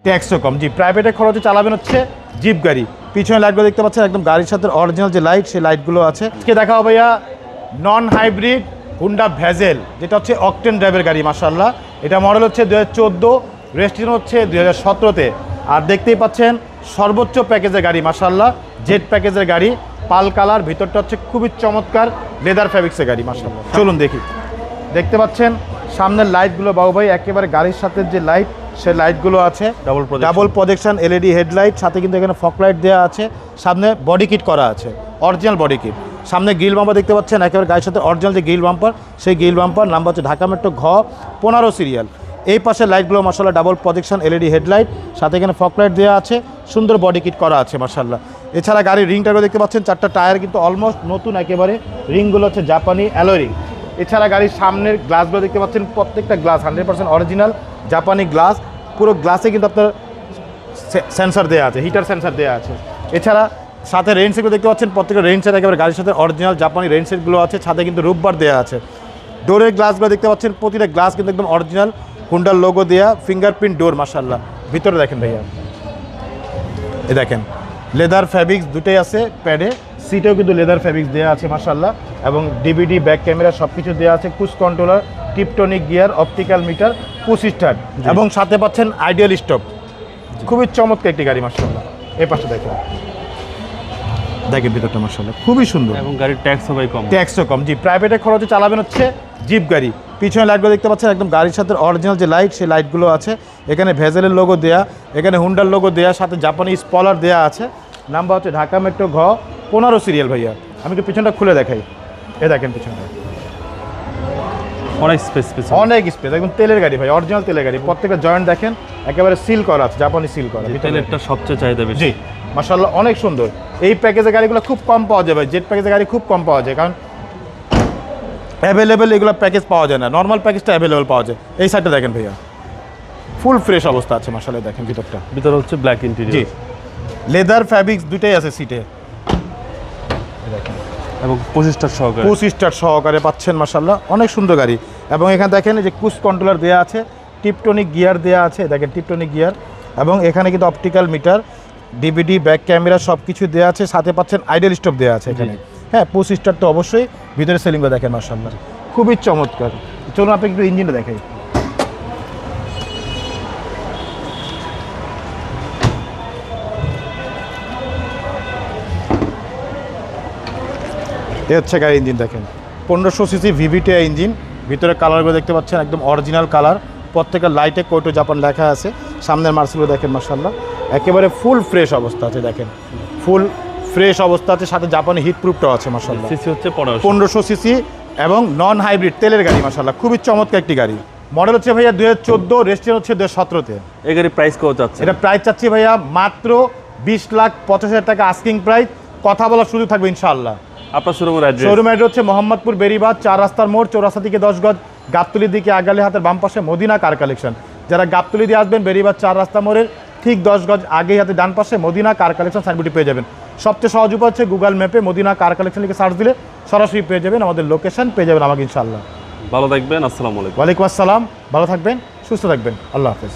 ট্যাক্সও কম। জি, প্রাইভেটে খরচে চালাবেন হচ্ছে জিপ গাড়ি। পিছনে লাইটগুলো দেখতে পাচ্ছেন একদম গাড়ির সাথে অরিজিনাল যে লাইট, সেই লাইটগুলো আছে। আজকে দেখাও ভাইয়া নন হাইব্রিড হুন্ডা ভেজেল, যেটা হচ্ছে অকটেন ড্রাইভের গাড়ি। মাশাআল্লাহ, এটা মডেল হচ্ছে 2014, রেজিস্ট্রেশন হচ্ছে 2017-তে। আর দেখতেই পাচ্ছেন সর্বোচ্চ প্যাকেজের গাড়ি। মাশাআল্লাহ, জেড প্যাকেজের গাড়ি, পাল কালার, ভিতরটা হচ্ছে খুবই চমৎকার লেদার ফ্যাব্রিক্সের গাড়ি। মাশাআল্লাহ, চলুন দেখি। দেখতে পাচ্ছেন সামনের লাইটগুলো বাবু ভাই একেবারে গাড়ির সাথে যে লাইট, সেই লাইটগুলো আছে ডাবল প্রজেকশন এলইডি হেডলাইট, সাথে কিন্তু এখানে ফগ লাইট দেওয়া আছে। সামনে বডি কিট করা আছে, অরিজিনাল বডি কিট। সামনে গ্রিল বাম্পার দেখতে পাচ্ছেন একেবারে গাড়ির সাথে অরিজিনাল যে গ্রিল বাম্পার, সেই গ্রিল বাম্পার নাম্বার হচ্ছে ঢাকা মেট্রো ঘ 15 সিরিয়াল। এই পাশে লাইটগুলো মাশাআল্লাহ ডাবল প্রজেকশন এলইডি হেডলাইট, সাথে এখানে ফগ লাইট দেওয়া আছে, সুন্দর বডি কিট করা আছে মাশাআল্লাহ। এছাড়া গাড়ির রিংটাগুলো দেখতে পাচ্ছেন, 4টা টায়ার কিন্তু অলমোস্ট নতুন একেবারে। রিংগুলো হচ্ছে জাপানি অ্যালয় রিং। এছাড়া গাড়ির সামনের গ্লাসগুলো দেখতে পাচ্ছেন, প্রত্যেকটা গ্লাস 100% অরিজিনাল জাপানি গ্লাস। পুরো গ্লাসে কিন্তু আপনার সেন্সার দেওয়া আছে, হিটার সেন্সার দেওয়া আছে। এছাড়া সাথে রেইন সেটগুলো দেখতে পাচ্ছেন, প্রত্যেকটা রেইন সেট একেবারে গাড়ির সাথে অরিজিনাল জাপানি রেইন সেটগুলো আছে, সাথে কিন্তু রূপবার দেওয়া আছে। ডোরের গ্লাসগুলো দেখতে পাচ্ছেন, প্রতিটা গ্লাস কিন্তু একদম অরিজিনাল হুন্ডার লোগো দেওয়া, ফিঙ্গারপ্রিন্ট ডোর। মাশাআল্লাহ, ভিতরে দেখেন ভাইয়া, এ দেখেন লেদার ফ্যাব্রিক্স দুটোই আছে প্যাডে, সিটেও কিন্তু লেদার ফ্যাব্রিক্স দেওয়া আছে মাশাআল্লাহ। এবং ডিভিডি, ব্যাক ক্যামেরা সব কিছু দেওয়া আছে, cruise controller, tiptronic gear, optical meter, push start, এবং সাথে পাচ্ছেন আইডিয়াল স্টপ। খুবই চমৎকার একটি গাড়ি মাশাআল্লাহ। এই পাশে দেখেন, দেখেন ভিতরটা মাশাআল্লাহ খুবই সুন্দর, এবং গাড়ির ট্যাক্সও ভাই কম। ট্যাক্সও কম। জি, প্রাইভেটে খরচে চালাবেন হচ্ছে জিপ গাড়ি। পিছনে লাইটগুলো দেখতে পাচ্ছেন একদম গাড়ির সাথে অরিজিনাল যে লাইট, সেই লাইটগুলো আছে। এখানে ভেজেলের লোগো দেয়া, এখানে হুন্ডার লোগো দেয়া, সাথে জাপানি স্পলার দেয়া আছে। নাম্বার হচ্ছে ঢাকা মেট্রো ঘ 15 সিরিয়াল ভাইয়া। আমি একটু পিছনটা খুলে দেখাই, এ দেখেন পিছনটা অনেক স্পেস, অনেক স্পেস, একদম তেলের গাড়ি ভাই, অরিজিনাল তেলের গাড়ি। প্রত্যেকটা জয়েন্ট দেখেন একেবারে সিল করা আছে, জাপানি সিল করা। তেলেরটা সবচেয়ে চাহিদা বেশি। জি মাশাআল্লাহ, অনেক সুন্দর। এই প্যাকেজের গাড়িগুলো খুব কম পাওয়া যায় ভাই, জেড প্যাকেজের গাড়ি খুব কম পাওয়া যায়, কারণ অ্যাভেলেবেল এগুলো প্যাকেজ পাওয়া যায় না, নর্মাল প্যাকেজটা অ্যাভেলেবেল পাওয়া যায়। এই সাইডটা দেখেন ভাইয়া, ফুল ফ্রেশ অবস্থা আছে মাশাআল্লাহ। দেখেন ভিতরে হচ্ছে ব্ল্যাক ইন্টেরিয়র। জি, লেদার ফ্যাব্রিক্স দুটাই আছে সিটে, এবং 25 স্টার সহকারে পাচ্ছেন মাশাআল্লাহ, অনেক সুন্দর গাড়ি। এবং এখানে দেখেন যে ক্রুজ কন্ট্রোলার দেওয়া আছে, টিপটনিক গিয়ার দেওয়া আছে, দেখেন টিপটনিক গিয়ার। এবং এখানে কিন্তু optical metre, DVD, back camera সব কিছু দেওয়া আছে, সাথে পাচ্ছেন আইডিয়াল স্টপ দেওয়া আছে এখানে। হ্যাঁ, 25 স্টার তো অবশ্যই। ভিতরে সেলিংটা দেখেন মাশাআল্লাহ, খুবই চমৎকার। চলুন আপনি একটু ইঞ্জিনটা দেখাই। এ হচ্ছে গাড়ির ইঞ্জিন দেখেন, 1500 সিসি ভিভিটিআই ইঞ্জিন। ভিতরে কালারগুলো দেখতে পাচ্ছেন একদম অরিজিনাল কালার, প্রত্যেকটা লাইটে কোটো জাপান লেখা আছে। সামনের মার্সেলগুলো দেখেন মাশাআল্লাহ, একেবারে ফুল ফ্রেশ অবস্থা আছে। দেখেন ফুল ফ্রেশ অবস্থা আছে, সাথে জাপানি হিট প্রুফটাও আছে মাশাআল্লাহ। সিসি হচ্ছে 1500 সিসি এবং নন হাইব্রিড তেলের গাড়ি মাশাআল্লাহ, খুবই চমৎকার একটি গাড়ি। মডেল হচ্ছে ভাইয়া 2014, রেজিস্ট্রেশন হচ্ছে 2017-তে। এই গাড়ির প্রাইস কত চাচ্ছে? এটা প্রাইস চাচ্ছি ভাইয়া মাত্র 20,85,000 টাকা আস্কিং প্রাইস, কথা বলার সুযোগ থাকবে ইনশাআল্লাহ। আপনার শোরুমের অ্যাড্রেস? শোরুম অ্যাড্রেস হচ্ছে মোহাম্মদপুর বেরিবাদ 4 রাস্তার মোড়, চৌরাস্তা থেকে 10 গজ, গাবতলির দিকে আগালে হাতের বাম পাশে মদিনা কার কালেকশন। যারা গাবতলি দিয়ে আসবেন বেরিবাদ 4 রাস্তা মোড়ের ঠিক 10 গজ আগেই হাতে ডান পাশে মদিনা কার কালেকশন সাইনবোর্ডটি পেয়ে যাবেন। সবচেয়ে সহজ উপায় হচ্ছে গুগল ম্যাপে মদিনা কার কালেকশন লিখে সার্চ দিলে সরাসরি পেয়ে যাবেন, আমাদের লোকেশন পেয়ে যাবেন আমাকে ইনশাআল্লাহ। ভালো থাকবেন, আসসালামু আলাইকুম। ওয়ালাইকুম আসসালাম, ভালো থাকবেন, সুস্থ থাকবেন, আল্লাহ হাফেজ।